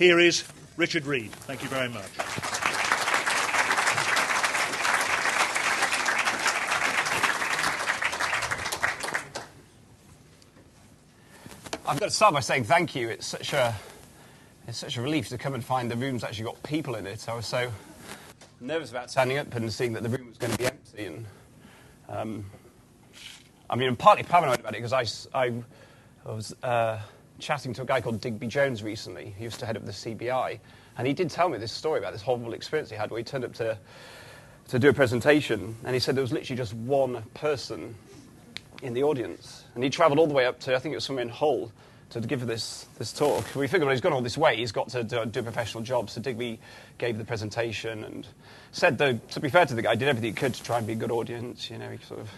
Here is Richard Reed. Thank you very much. I've got to start by saying thank you. It's such a relief to come and find the room's actually got people in it. I was so nervous about standing up and seeing that the room was going to be empty. And I'm partly paranoid about it because I was chatting to a guy called Digby Jones recently. He used to head up the CBI, and he did tell me this story about this horrible experience he had where he turned up to do a presentation, and he said there was literally just one person in the audience, and he travelled all the way up to, I think it was somewhere in Hull, to give this talk. We figured, well, he's gone all this way, he's got to do a professional job, so Digby gave the presentation and said, though, to be fair to the guy, did everything he could to try and be a good audience, you know, he sort of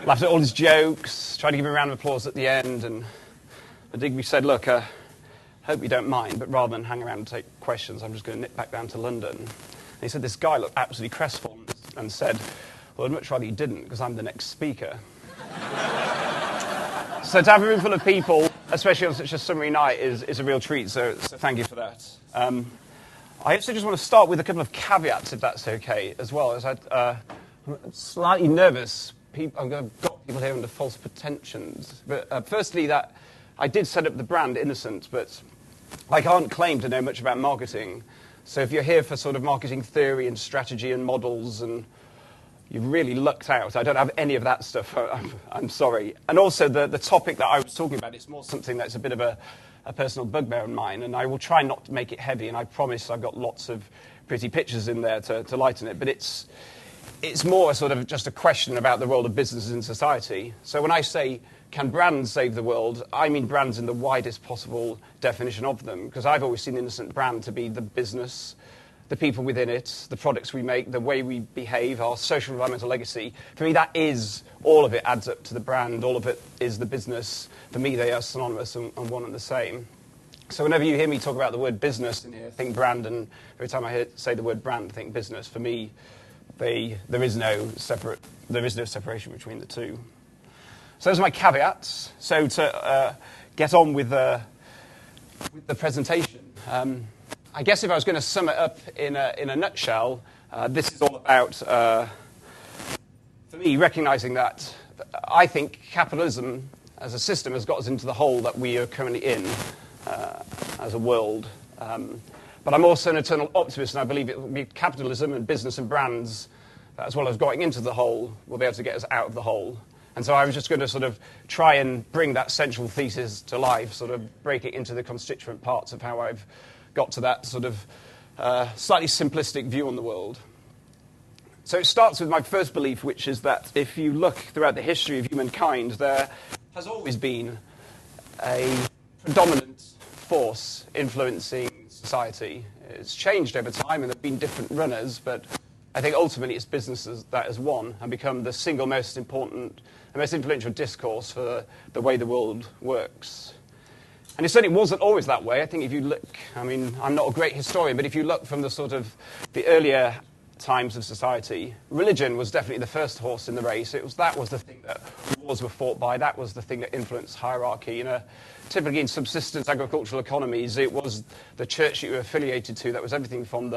laughed at all his jokes, tried to give him a round of applause at the end, and Digby said, look, I hope you don't mind, but rather than hang around and take questions, I'm just going to nip back down to London. And he said this guy looked absolutely crestfallen and said, well, I'd much rather you didn't, because I'm the next speaker. So to have a room full of people, especially on such a summery night, is a real treat, so thank you for that. I also just want to start with a couple of caveats, if that's okay, as well. As I'm slightly nervous. I've got people here under false pretensions. But firstly, that I did set up the brand Innocent, but I can't claim to know much about marketing. So if you're here for sort of marketing theory and strategy and models, and you've really lucked out. I don't have any of that stuff. I'm sorry. And also the topic that I was talking about, it's more something that's a bit of a personal bugbear of mine, and I will try not to make it heavy, and I promise I've got lots of pretty pictures in there to lighten it. But it's more a sort of just a question about the role of businesses in society. So when I say, can brands save the world, I mean brands in the widest possible definition of them, because I've always seen the Innocent brand to be the business, the people within it, the products we make, the way we behave, our social and environmental legacy. For me, that is, all of it adds up to the brand, all of it is the business. For me, they are synonymous and one and the same. So whenever you hear me talk about the word business in here, think brand, and every time I say the word brand, think business. For me, there is no separation between the two. So those are my caveats. So to get on with the presentation, I guess if I was going to sum it up in a nutshell, this is all about, for me, recognizing that I think capitalism as a system has got us into the hole that we are currently in as a world. But I'm also an eternal optimist, and I believe it will be capitalism and business and brands, as well as going into the hole, will be able to get us out of the hole. And so I was just going to sort of try and bring that central thesis to life, sort of break it into the constituent parts of how I've got to that sort of slightly simplistic view on the world. So it starts with my first belief, which is that if you look throughout the history of humankind, there has always been a predominant force influencing society. It's changed over time, and there have been different runners, but I think ultimately it's businesses that has won and become the single most important, the most influential discourse for the way the world works. And it certainly wasn't always that way. I think if you look, I mean, I'm not a great historian, but if you look from the sort of the earlier times of society, religion was definitely the first horse in the race. That was the thing that wars were fought by. That was the thing that influenced hierarchy. Typically in subsistence agricultural economies, it was the church that you were affiliated to. That was everything from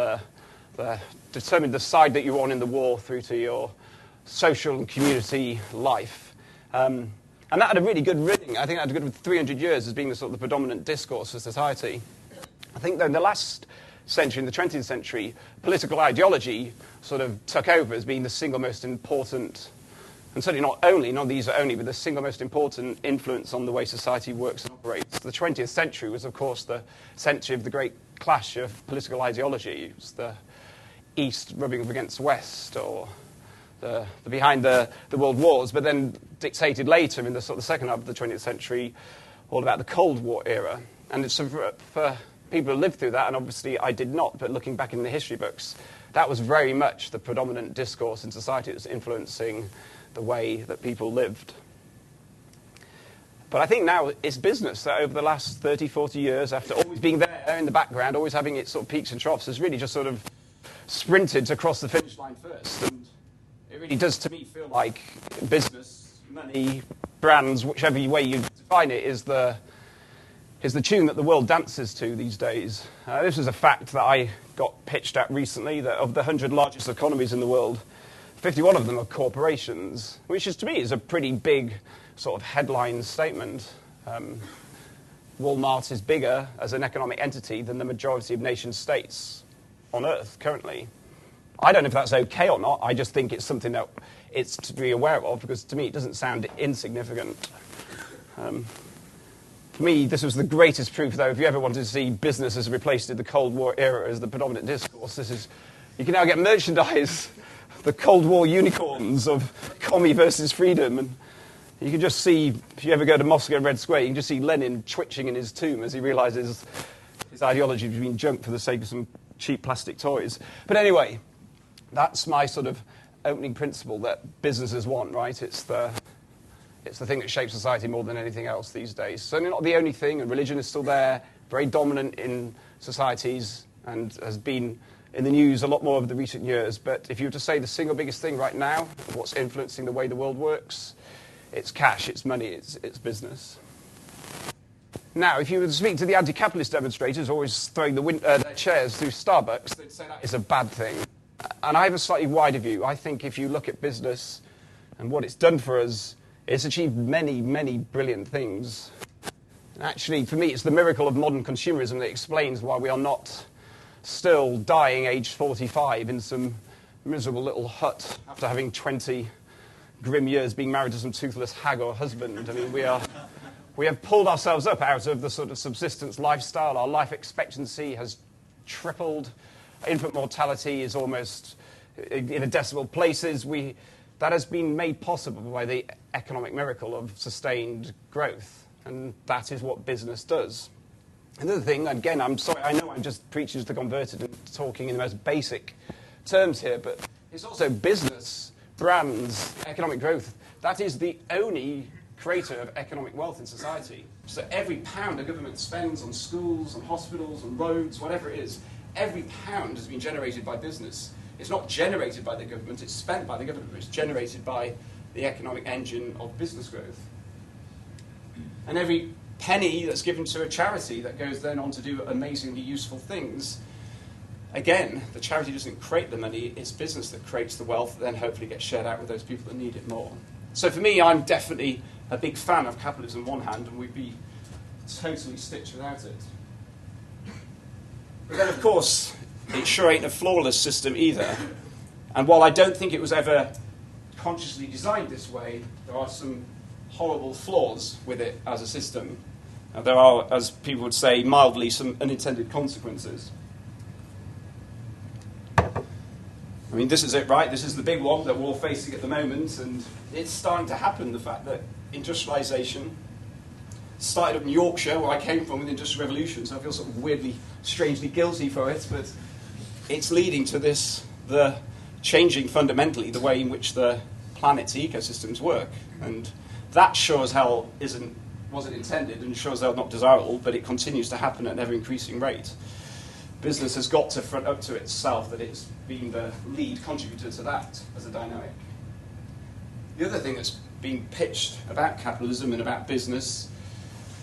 determined the side that you were on in the war through to your social and community life. And that had a really good running. I think that had a good 300 years as being the sort of the predominant discourse for society. I think, though, in the last century, in the 20th century, political ideology sort of took over as being the single most important, and certainly not these are only, but the single most important influence on the way society works and operates. The 20th century was, of course, the century of the great clash of political ideology. It was the East rubbing up against West, or the behind the world wars, but then dictated later in the sort of second half of the 20th century all about the Cold War era. And it's for people who lived through that, and obviously I did not, but looking back in the history books, that was very much the predominant discourse in society that was influencing the way that people lived. But I think now it's business that over the last 30, 40 years, after always being there in the background, always having its sort of peaks and troughs, has really just sort of sprinted to cross the finish line first. And it really does, to me, feel like business, money, brands, whichever way you define it, is the is the tune that the world dances to these days. This is a fact that I got pitched at recently, that of the 100 largest economies in the world, 51 of them are corporations, which is, to me, is a pretty big sort of headline statement. Walmart is bigger as an economic entity than the majority of nation states on Earth currently. I don't know if that's okay or not. I just think it's something that it's to be aware of, because to me it doesn't sound insignificant. For me, this was the greatest proof, though, if you ever wanted to see business as replaced in the Cold War era as the predominant discourse. You can now get merchandise, the Cold War unicorns of commie versus freedom. And you can just see, if you ever go to Moscow Red Square, you can just see Lenin twitching in his tomb as he realizes his ideology has been junked for the sake of some cheap plastic toys. But anyway, that's my sort of opening principle that businesses want, right? It's the thing that shapes society more than anything else these days. Certainly not the only thing, and religion is still there, very dominant in societies, and has been in the news a lot more over the recent years. But if you were to say the single biggest thing right now, of what's influencing the way the world works, it's cash, it's money, it's business. Now, if you were to speak to the anti-capitalist demonstrators always throwing their chairs through Starbucks, they'd say that is a bad thing. And I have a slightly wider view. I think if you look at business and what it's done for us, it's achieved many, many brilliant things. And actually, for me, it's the miracle of modern consumerism that explains why we are not still dying aged 45 in some miserable little hut after having 20 grim years being married to some toothless hag or husband. I mean, we have pulled ourselves up out of the sort of subsistence lifestyle. Our life expectancy has tripled. Infant mortality is almost in a decimal places. That has been made possible by the economic miracle of sustained growth. And that is what business does. Another thing, again, I'm sorry, I know I'm just preaching to the converted and talking in the most basic terms here, but it's also business, brands, economic growth. That is the only creator of economic wealth in society. So every pound a government spends on schools, on hospitals, on roads, whatever it is, every pound has been generated by business. It's not generated by the government, it's spent by the government, but it's generated by the economic engine of business growth. And every penny that's given to a charity that goes then on to do amazingly useful things, again, the charity doesn't create the money, it's business that creates the wealth that then hopefully gets shared out with those people that need it more. So for me, I'm definitely a big fan of capitalism on one hand, and we'd be totally stitched without it. But then, of course, it sure ain't a flawless system either. And while I don't think it was ever consciously designed this way, there are some horrible flaws with it as a system. And there are, as people would say, mildly, some unintended consequences. I mean, this is it, right? This is the big one that we're all facing at the moment, and it's starting to happen, the fact that industrialisation started up in Yorkshire, where I came from, with the Industrial Revolution, so I feel sort of weirdly, strangely guilty for it, but it's leading to the changing fundamentally the way in which the planet's ecosystems work. And that sure as hell wasn't intended, and sure as hell not desirable, but it continues to happen at an ever-increasing rate. Business has got to front up to itself that it's been the lead contributor to that as a dynamic. The other thing that's being pitched about capitalism and about business,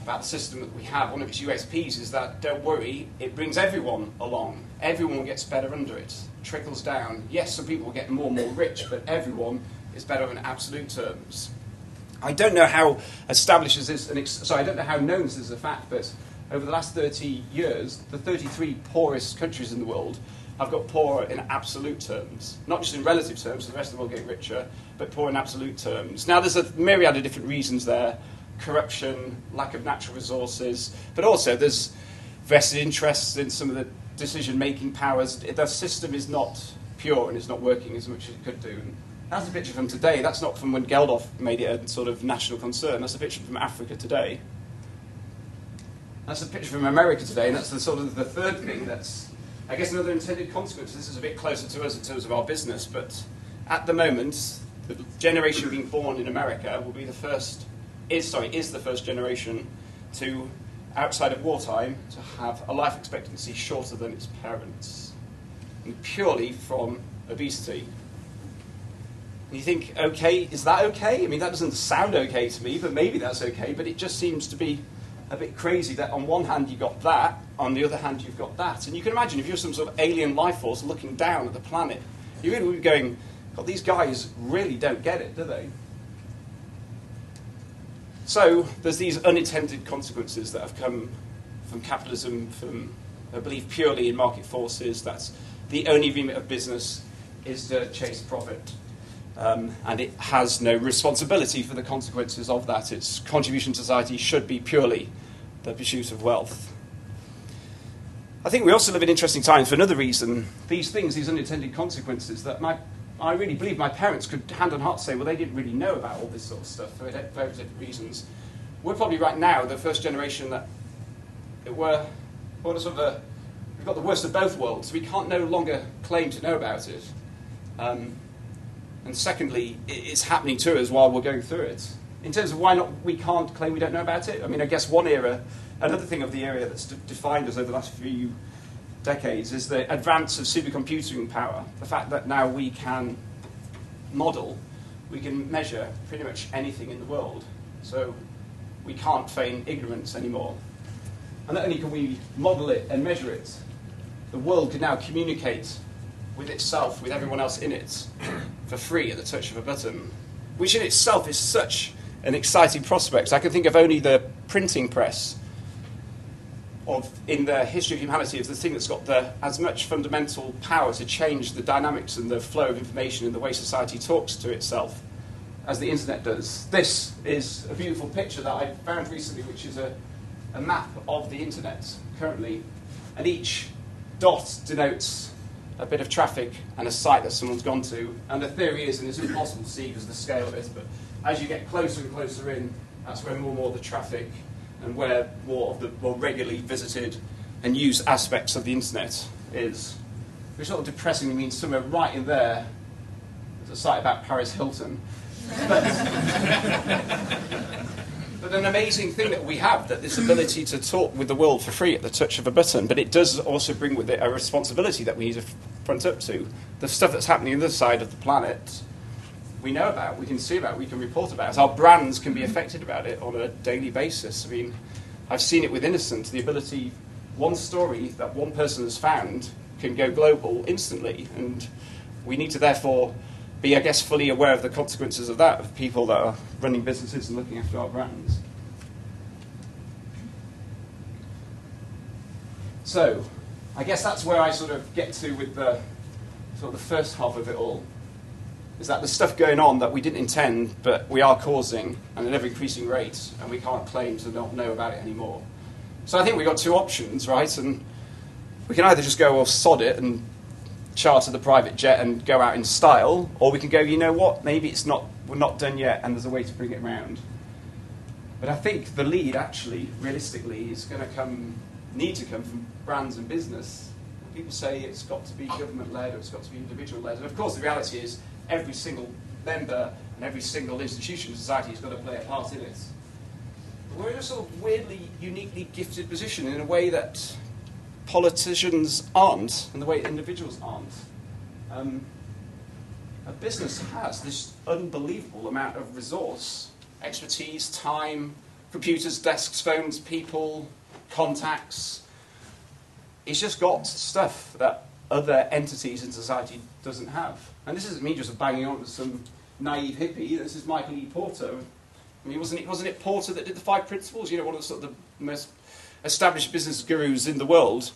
about the system that we have, one of its USPs is that, don't worry, it brings everyone along. Everyone gets better under it. Trickles down. Yes, some people get more and more rich, but everyone is better in absolute terms. I don't know how established this is, I don't know how known this is a fact, but over the last 30 years, the 33 poorest countries in the world have got poorer in absolute terms. Not just in relative terms, the rest of the world getting richer, but poor in absolute terms. Now, there's a myriad of different reasons there. Corruption, lack of natural resources, but also there's vested interests in some of the decision-making powers. The system is not pure and it's not working as much as it could do. And that's a picture from today. That's not from when Geldof made it a sort of national concern. That's a picture from Africa today. That's a picture from America today, and that's the sort of the third thing that's, I guess, another intended consequence. This is a bit closer to us in terms of our business, but at the moment, the generation being born in America will be the first, is the first generation to, outside of wartime, to have a life expectancy shorter than its parents, and purely from obesity. And you think, okay, is that okay? I mean, that doesn't sound okay to me, but maybe that's okay, but it just seems to be a bit crazy that on one hand you've got that, on the other hand you've got that. And you can imagine if you're some sort of alien life force looking down at the planet, you really would be going, God, these guys really don't get it, do they? So there's these unintended consequences that have come from capitalism, from a belief purely in market forces. That's the only remit of business is to chase profit. And it has no responsibility for the consequences of that. Its contribution to society should be purely the pursuit of wealth. I think we also live in interesting times for another reason. These things, these unintended consequences, that I really believe my parents could hand on heart say, well, they didn't really know about all this sort of stuff for very different reasons. We're probably right now the first generation that we've got the worst of both worlds. We can't no longer claim to know about it. And secondly, it's happening to us while we're going through it. In terms of why we can't claim we don't know about it, I mean, I guess another thing of the area that's defined us over the last few decades is the advance of supercomputing power. The fact that now we can measure pretty much anything in the world. So we can't feign ignorance anymore. And not only can we model it and measure it, the world can now communicate with itself, with everyone else in it, for free at the touch of a button, which in itself is such an exciting prospect. I can think of only the printing press in the history of humanity as the thing that's got as much fundamental power to change the dynamics and the flow of information and the way society talks to itself as the internet does. This is a beautiful picture that I found recently, which is a map of the internet currently, and each dot denotes a bit of traffic and a site that someone's gone to. And the theory is, and it's impossible to see because of the scale of it, but as you get closer and closer in, that's where more and more of the traffic and where more of the more regularly visited and used aspects of the internet is. Which sort of depressingly means somewhere right in there, there's a site about Paris Hilton. But an amazing thing that we have, that this ability to talk with the world for free at the touch of a button, but it does also bring with it a responsibility that we need to front up to. The stuff that's happening on the other side of the planet, we know about, we can see about, we can report about. Our brands can be affected about it on a daily basis. I mean, I've seen it with Innocent, the ability, one story that one person has found can go global instantly, and we need to therefore be, I guess, fully aware of the consequences of that, of people that are running businesses and looking after our brands. So, I guess that's where I sort of get to with the first half of it all, is that there's stuff going on that we didn't intend, but we are causing, and at an ever-increasing rate, and we can't claim to not know about it anymore. So I think we've got two options, right? And we can either just go, well, sod it, and charter the private jet and go out in style, or we can go, you know what, maybe we're not done yet and there's a way to bring it round. But I think the lead actually, realistically, is going to need to come from brands and business. People say it's got to be government-led or it's got to be individual-led, and of course the reality is every single member and every single institution in society has got to play a part in it. But we're in a sort of weirdly, uniquely gifted position in a way that politicians aren't, and the way individuals aren't. A business has this unbelievable amount of resource, expertise, time, computers, desks, phones, people, contacts. It's just got stuff that other entities in society doesn't have. And this isn't me just banging on to some naive hippie. This is Michael E. Porter. I mean, wasn't it Porter that did the 5 principles? You know, one of the sort of the most established business gurus in the world.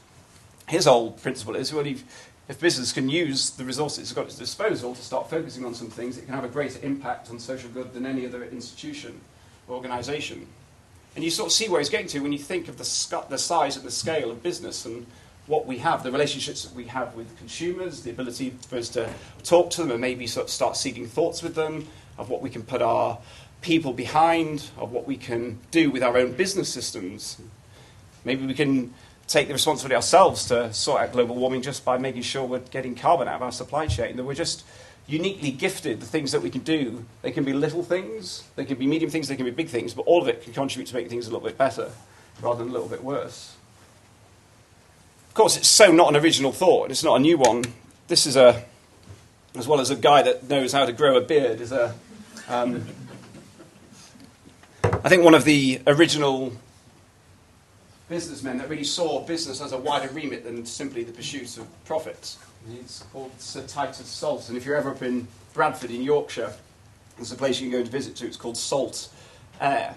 His whole principle is, well, if business can use the resources it's got at its disposal to start focusing on some things, it can have a greater impact on social good than any other institution or organisation. And you sort of see where he's getting to when you think of the size and the scale of business and what we have, the relationships that we have with consumers, the ability for us to talk to them and maybe sort of start seeding thoughts with them, of what we can put our people behind, of what we can do with our own business systems. Maybe we can take the responsibility ourselves to sort out global warming just by making sure we're getting carbon out of our supply chain, that we're just uniquely gifted. The things that we can do, they can be little things, they can be medium things, they can be big things, but all of it can contribute to making things a little bit better rather than a little bit worse. Of course, it's so not an original thought, it's not a new one. This is as well as a guy that knows how to grow a beard, is I think one of the original businessmen that really saw business as a wider remit than simply the pursuit of profit. He's called Sir Titus Salt, and if you're ever up in Bradford in Yorkshire, there's a place you can go to visit to. It's called Salt Air.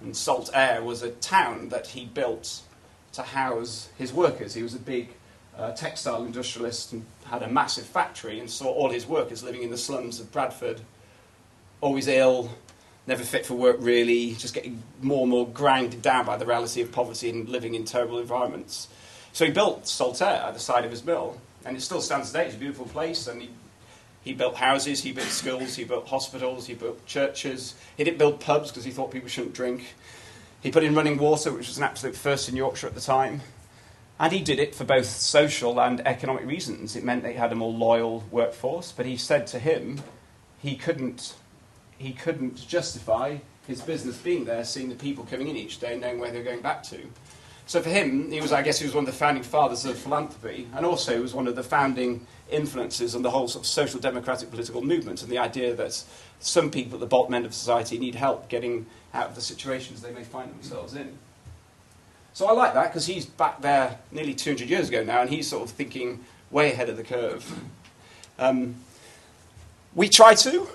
And Salt Air was a town that he built to house his workers. He was a big textile industrialist and had a massive factory and saw all his workers living in the slums of Bradford, always ill, never fit for work really, just getting more and more grounded down by the reality of poverty and living in terrible environments. So he built Salt Air at the side of his mill, and it still stands today. It's a beautiful place, and he built houses, he built schools, he built hospitals, he built churches. He didn't build pubs because he thought people shouldn't drink. He put in running water, which was an absolute first in Yorkshire at the time. And he did it for both social and economic reasons. It meant they had a more loyal workforce, but he said to him he couldn't justify his business being there, seeing the people coming in each day, knowing where they were going back to. So for him, he was one of the founding fathers of philanthropy, and also he was one of the founding influences on the whole sort of social democratic political movement and the idea that some people at the bottom end of society need help getting out of the situations they may find themselves in. So I like that because he's back there nearly 200 years ago now, and he's sort of thinking way ahead of the curve. We try to,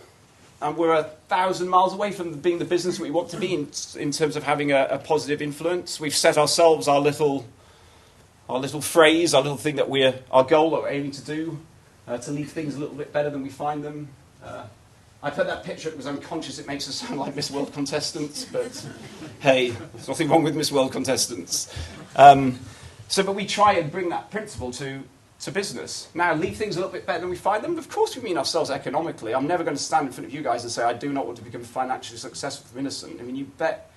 and we're 1,000 miles away from being the business we want to be in terms of having a positive influence. We've set ourselves our little phrase, our little thing that our goal that we're aiming to do, to leave things a little bit better than we find them. I put that picture up because I'm conscious it makes us sound like Miss World contestants, but hey, there's nothing wrong with Miss World contestants. But we try and bring that principle to business. Now, leave things a little bit better than we find them. Of course we mean ourselves economically. I'm never going to stand in front of you guys and say I do not want to become financially successful from innocent. I mean, you bet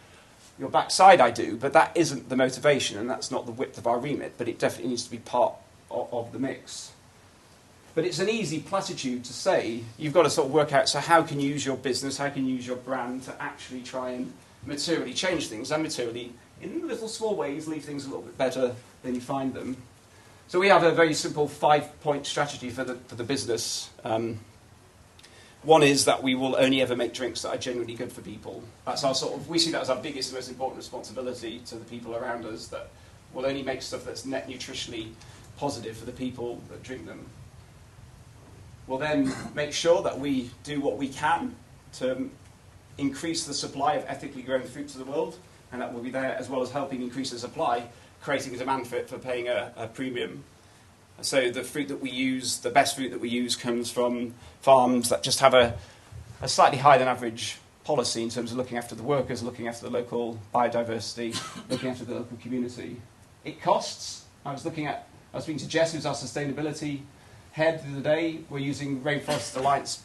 your backside I do, but that isn't the motivation, and that's not the width of our remit, but it definitely needs to be part of the mix. But it's an easy platitude to say. You've got to sort of work out, so how can you use your business, how can you use your brand to actually try and materially change things, and materially, in little small ways, leave things a little bit better than you find them. So we have a very simple 5-point strategy for the business. One is that we will only ever make drinks that are genuinely good for people. That's we see that as our biggest and most important responsibility to the people around us, that we'll only make stuff that's net nutritionally positive for the people that drink them. We'll then make sure that we do what we can to increase the supply of ethically grown fruit to the world, and that will be there as well as helping increase the supply, creating a demand for it, for paying a premium. So the fruit that we use, the best fruit that we use, comes from farms that just have a slightly higher than average policy in terms of looking after the workers, looking after the local biodiversity, looking after the local community. It costs. I was speaking to Jess, who's our sustainability head the other day. We're using Rainforest Alliance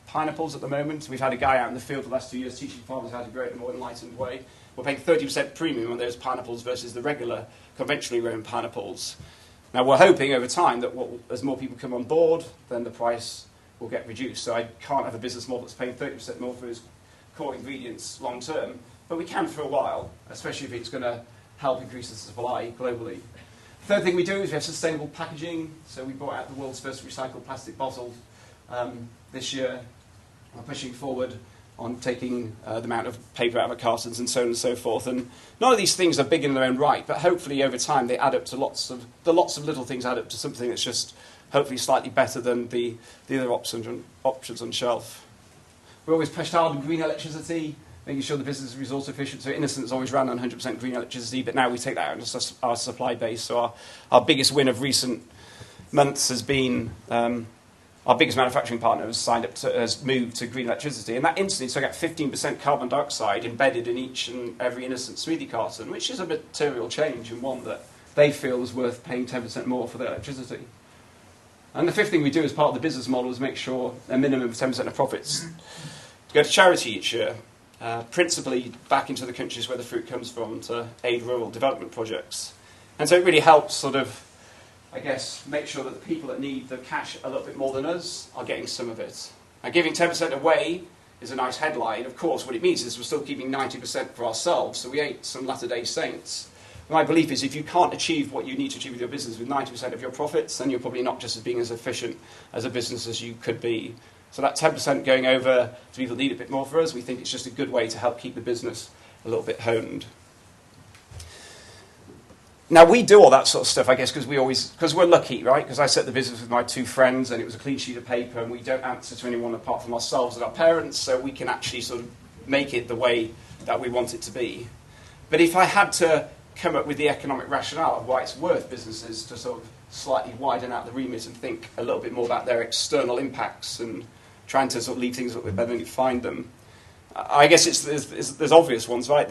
pineapples at the moment. We've had a guy out in the field for the last 2 years teaching farmers how to grow it in a more enlightened way. We're paying 30% premium on those pineapples versus the regular, conventionally grown pineapples. Now, we're hoping over time that as more people come on board, then the price will get reduced. So I can't have a business model that's paying 30% more for its core ingredients long term, but we can for a while, especially if it's going to help increase the supply globally. Third thing we do is we have sustainable packaging. So we brought out the world's first recycled plastic bottle this year. We're pushing forward on taking the amount of paper out of cartons and so on and so forth. And none of these things are big in their own right, but hopefully over time they add up to lots of little things add up to something that's just hopefully slightly better than the other options on shelf. We're always pushed hard on green electricity, making sure the business is resource efficient. So Innocent's always ran on 100% green electricity, but now we take that out into our supply base. So our biggest win of recent months has been our biggest manufacturing partner has moved to green electricity, and that instantly took out 15% carbon dioxide embedded in each and every Innocent smoothie carton, which is a material change and one that they feel is worth paying 10% more for their electricity. And the fifth thing we do as part of the business model is make sure a minimum of 10% of profits go to charity each year, principally back into the countries where the fruit comes from to aid rural development projects. And so it really helps sort of, I guess, make sure that the people that need the cash a little bit more than us are getting some of it. Now, giving 10% away is a nice headline. Of course, what it means is we're still keeping 90% for ourselves, so we ain't some latter-day saints. My belief is if you can't achieve what you need to achieve with your business with 90% of your profits, then you're probably not just being as efficient as a business as you could be. So that 10% going over to people that need a bit more for us, we think it's just a good way to help keep the business a little bit honed. Now, we do all that sort of stuff, I guess, because we're lucky, right? Because I set the business with my two friends, and it was a clean sheet of paper, and we don't answer to anyone apart from ourselves and our parents, so we can actually sort of make it the way that we want it to be. But if I had to come up with the economic rationale of why it's worth businesses to sort of slightly widen out the remit and think a little bit more about their external impacts and trying to sort of leave things a little bit better than you find them, I guess there's obvious ones, right?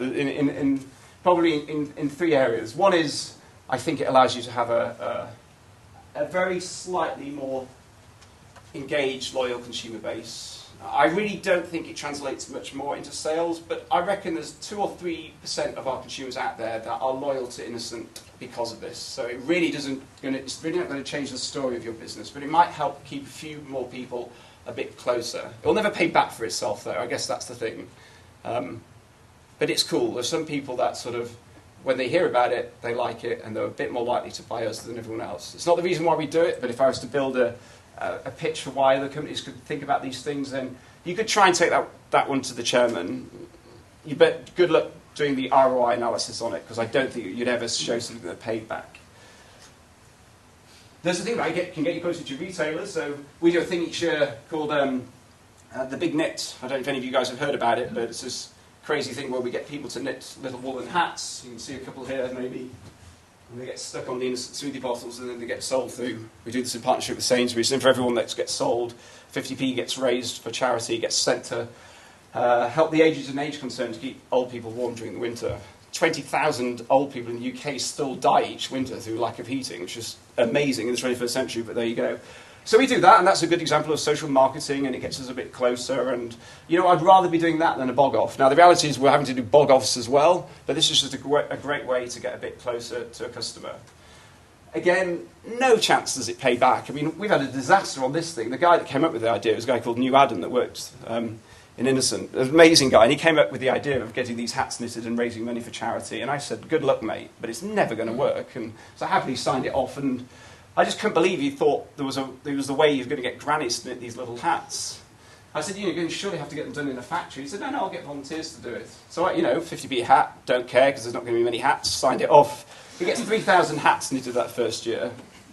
Probably in three areas. One is, I think it allows you to have a very slightly more engaged, loyal consumer base. I really don't think it translates much more into sales, but I reckon there's 2 or 3% of our consumers out there that are loyal to Innocent because of this. So it's really not going to change the story of your business, but it might help keep a few more people a bit closer. It will never pay back for itself, though. I guess that's the thing. But it's cool. There's some people that sort of, when they hear about it, they like it, and they're a bit more likely to buy us than everyone else. It's not the reason why we do it, but if I was to build a pitch for why the companies could think about these things, then you could try and take that one to the chairman. You bet good luck doing the ROI analysis on it, because I don't think you'd ever show something that paid back. There's a thing that can get you closer to retailers. So we do a thing each year called the Big Knit. I don't know if any of you guys have heard about it, but it's this crazy thing where we get people to knit little woolen hats. You can see a couple here, maybe. And they get stuck on the Innocent smoothie bottles, and then they get sold through. We do this in partnership with Sainsbury's. And for everyone that gets sold, 50p gets raised for charity, gets sent to help the aged and age-concerned to keep old people warm during the winter. 20,000 old people in the UK still die each winter through lack of heating, which is amazing in the 21st century, but there you go. So we do that, and that's a good example of social marketing, and it gets us a bit closer. And, I'd rather be doing that than a bog-off. Now, the reality is we're having to do bog-offs as well, but this is just a great way to get a bit closer to a customer. Again, no chance does it pay back. I mean, we've had a disaster on this thing. The guy that came up with the idea was a guy called New Adam that worked in Innocent. An amazing guy, and he came up with the idea of getting these hats knitted and raising money for charity. And I said, good luck, mate, but it's never going to work. And so I happily signed it off, and I just couldn't believe he thought there was the way he was going to get grannies to knit these little hats. I said, you're going to surely have to get them done in a factory. He said, no, I'll get volunteers to do it. So, 50p a hat, don't care, because there's not going to be many hats, signed it off. He gets 3,000 hats knitted that first year,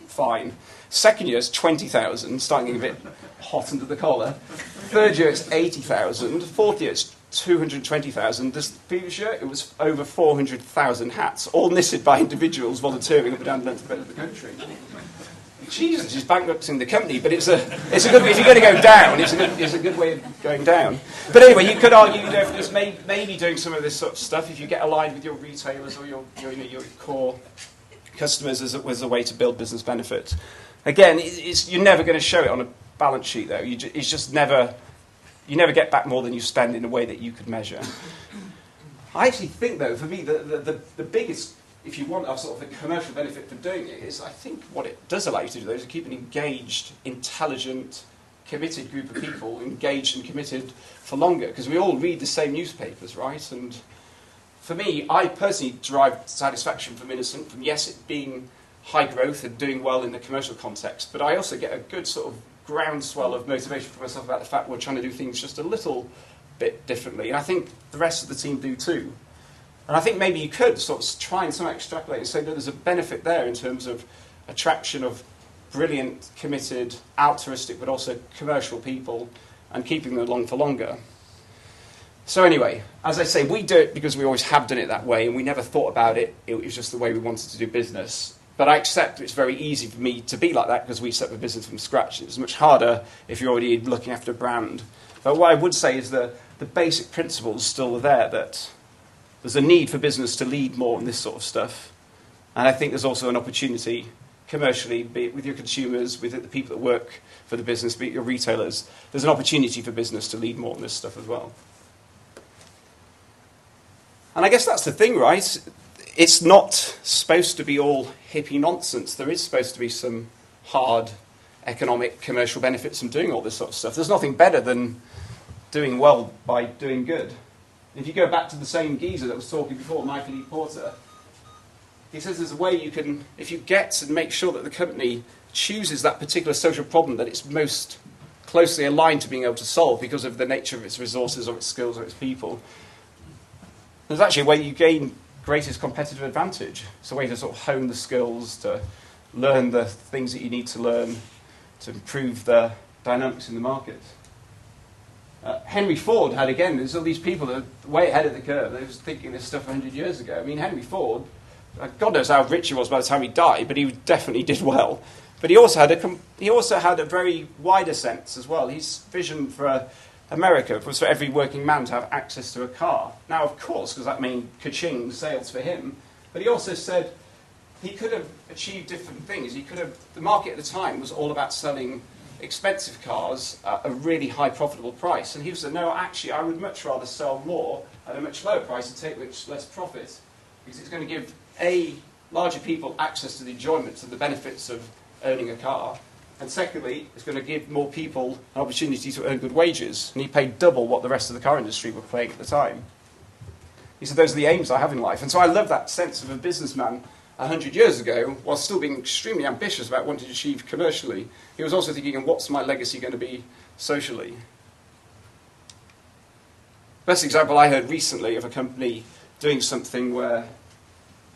fine. Second year, it's 20,000, starting a bit hot under the collar. Third year, it's 80,000. Fourth year, it's 220,000. This previous year, it was over 400,000 hats, all knitted by individuals volunteering up and down the length of the country. Jesus, he's bankrupting the company, but it's a good. If you're going to go down, it's a good way of going down. But anyway, you could argue that there's maybe doing some of this sort of stuff if you get aligned with your retailers or your core customers as a way to build business benefit. Again, you're never going to show it on a balance sheet, though. It's just never. You never get back more than you spend in a way that you could measure. I actually think, though, for me, the biggest, if you want a sort of a commercial benefit for doing it, is I think what it does allow you to do, though, is to keep an engaged, intelligent, committed group of people engaged and committed for longer, because we all read the same newspapers, right? And for me, I personally derive satisfaction from Innocent, from, yes, it being high growth and doing well in the commercial context, but I also get a good sort of groundswell of motivation for myself about the fact we're trying to do things just a little bit differently. And I think the rest of the team do too. And I think maybe you could sort of try and somehow extrapolate and say that there's a benefit there in terms of attraction of brilliant, committed, altruistic, but also commercial people, and keeping them along for longer. So anyway, as I say, we do it because we always have done it that way, and we never thought about it. It was just the way we wanted to do business. But I accept it's very easy for me to be like that because we set the business from scratch. It's much harder if you're already looking after a brand. But what I would say is the basic principles still are there, that there's a need for business to lead more in this sort of stuff. And I think there's also an opportunity commercially, be it with your consumers, with the people that work for the business, be it your retailers, there's an opportunity for business to lead more in this stuff as well. And I guess that's the thing, right? It's not supposed to be all hippie nonsense. There is supposed to be some hard economic, commercial benefits from doing all this sort of stuff. There's nothing better than doing well by doing good. If you go back to the same geezer that was talking before, Michael E. Porter, he says there's a way you can, if you get and make sure that the company chooses that particular social problem that it's most closely aligned to being able to solve because of the nature of its resources or its skills or its people, there's actually a way you gain greatest competitive advantage. It's a way to sort of hone the skills, to learn the things that you need to learn, to improve the dynamics in the market. Henry Ford had, again, there's all these people that are way ahead of the curve. They were thinking this stuff 100 years ago. I mean, Henry Ford, God knows how rich he was by the time he died, but he definitely did well. But he also had a very wider sense as well. His vision for America was for every working man to have access to a car. Now, of course, because that meant ka-ching sales for him, but he also said he could have achieved different things. The market at the time was all about selling expensive cars at a really high profitable price. And he said, no, actually, I would much rather sell more at a much lower price and take much less profit, because it's going to give, larger people access to the enjoyment and the benefits of owning a car, and secondly, it's going to give more people an opportunity to earn good wages. And he paid double what the rest of the car industry were paying at the time. He said, those are the aims I have in life. And so I love that sense of a businessman 100 years ago, while still being extremely ambitious about wanting to achieve commercially. He was also thinking, what's my legacy going to be socially? Best example I heard recently of a company doing something where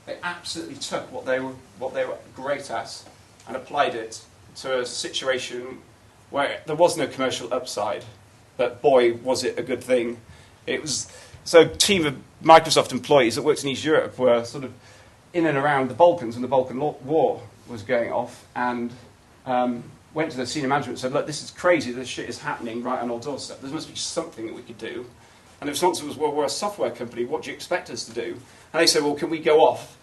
they absolutely took what they were great at and applied it to a situation where there was no commercial upside, but boy, was it a good thing. It was, so a team of Microsoft employees that worked in East Europe were sort of in and around the Balkans when the Balkan War was going off, and went to the senior management and said, look, this is crazy, this shit is happening right on our doorstep. There must be something that we could do. And the response was, well, we're a software company, what do you expect us to do? And they said, well, can we go off,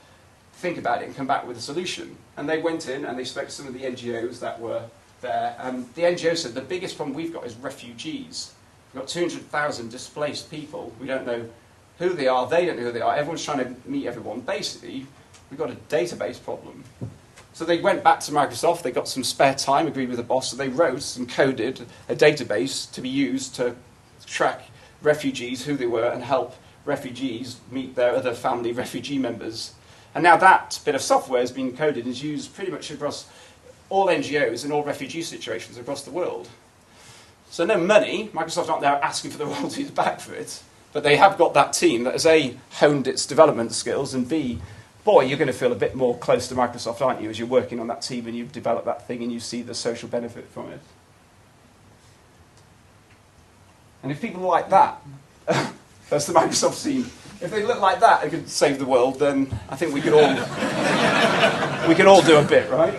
think about it, and come back with a solution? And they went in and they spoke to some of the NGOs that were there, and the NGO said, the biggest problem we've got is refugees. We've got 200,000 displaced people. We don't know who they are, they don't know who they are, everyone's trying to meet everyone. Basically, we've got a database problem. So they went back to Microsoft, they got some spare time, agreed with the boss, so they wrote and coded a database to be used to track refugees, who they were, and help refugees meet their other family refugee members. And now that bit of software has been coded and is used pretty much across all NGOs and all refugee situations across the world. So no money, Microsoft aren't there asking for the royalties back for it, but they have got that team that has A, honed its development skills, and B, boy, you're going to feel a bit more close to Microsoft, aren't you, as you're working on that team and you've developed that thing and you see the social benefit from it. And if people are like that, that's the Microsoft team. If they look like that and could save the world, then I think we could all do a bit, right?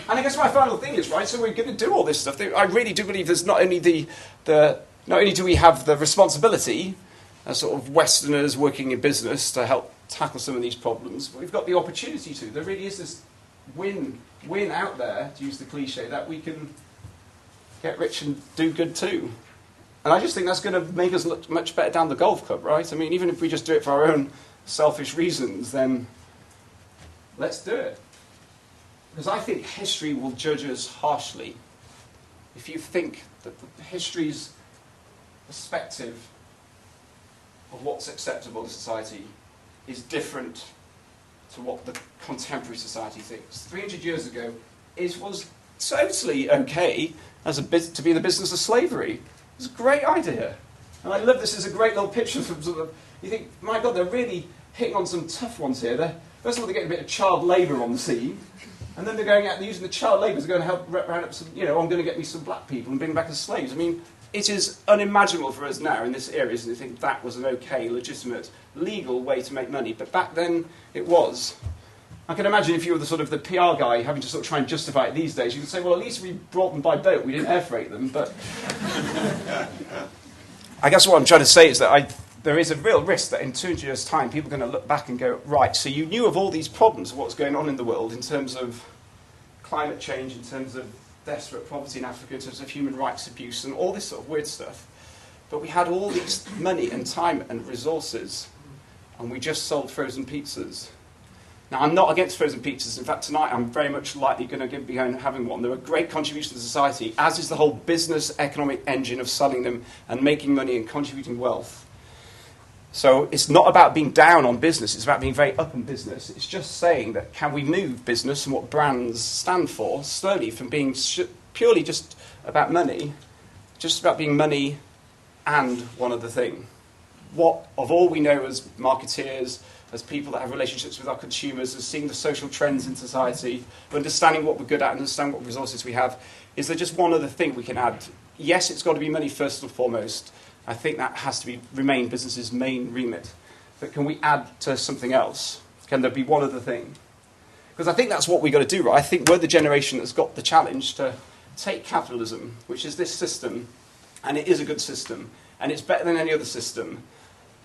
And I guess my final thing is, right, so we're going to do all this stuff. I really do believe there's not only not only do we have the responsibility as sort of Westerners working in business to help tackle some of these problems, but we've got the opportunity to. There really is this win out there, to use the cliche, that we can get rich and do good too. And I just think that's going to make us look much better down the golf club, right? I mean, even if we just do it for our own selfish reasons, then let's do it. Because I think history will judge us harshly. If you think that history's perspective of what's acceptable in society is different to what the contemporary society thinks. 300 years ago, it was totally okay to be in the business of slavery. It was a great idea. And I love this as a great little picture from sort of, you think, my God, they're really hitting on some tough ones here. First of all, they're getting a bit of child labour on the scene. And then they're going out and using the child labour to go and help round up some, I'm going to get me some black people and bring them back as slaves. I mean, it is unimaginable for us now in this era to think that was an okay, legitimate, legal way to make money. But back then, it was. I can imagine if you were the PR guy having to sort of try and justify it these days, you could say, well, at least we brought them by boat, we didn't air freight them. But I guess what I'm trying to say is that there is a real risk that in 200 years' time, people are going to look back and go, right, so you knew of all these problems of what's going on in the world in terms of climate change, in terms of desperate poverty in Africa, in terms of human rights abuse and all this sort of weird stuff. But we had all this money and time and resources, and we just sold frozen pizzas. Now, I'm not against frozen pizzas. In fact, tonight I'm very much likely going to be having one. They're a great contribution to society, as is the whole business economic engine of selling them and making money and contributing wealth. So it's not about being down on business, it's about being very up on business. It's just saying that can we move business and what brands stand for slowly from being purely just about money, just about being money and one other thing. what of all we know as marketeers, as people that have relationships with our consumers, as seeing the social trends in society, understanding what we're good at, understanding what resources we have, is there just one other thing we can add? Yes, it's got to be money first and foremost. I think that has to remain business's main remit. But can we add to something else? Can there be one other thing? Because I think that's what we've got to do, right? I think we're the generation that's got the challenge to take capitalism, which is this system, and it is a good system, and it's better than any other system,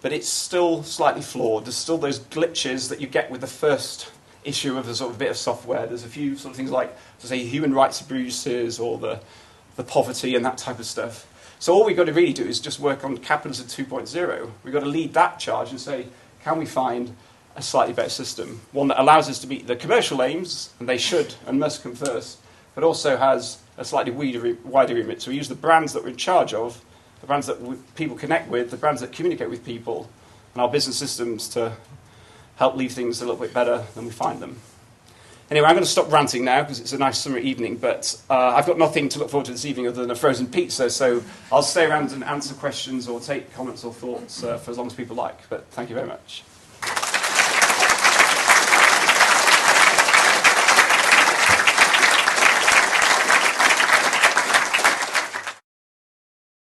but it's still slightly flawed. There's still those glitches that you get with the first issue of a sort of bit of software. There's a few sort of things like, to say, human rights abuses or the poverty and that type of stuff. So all we've got to really do is just work on capitalism 2.0. We've got to lead that charge and say, can we find a slightly better system? One that allows us to meet the commercial aims, and they should and must come first, but also has a slightly wider remit. So we use the brands that we're in charge of, the brands that people connect with, the brands that communicate with people, and our business systems to help leave things a little bit better than we find them. Anyway, I'm going to stop ranting now because it's a nice summer evening, but I've got nothing to look forward to this evening other than a frozen pizza, so I'll stay around and answer questions or take comments or thoughts for as long as people like. But thank you very much.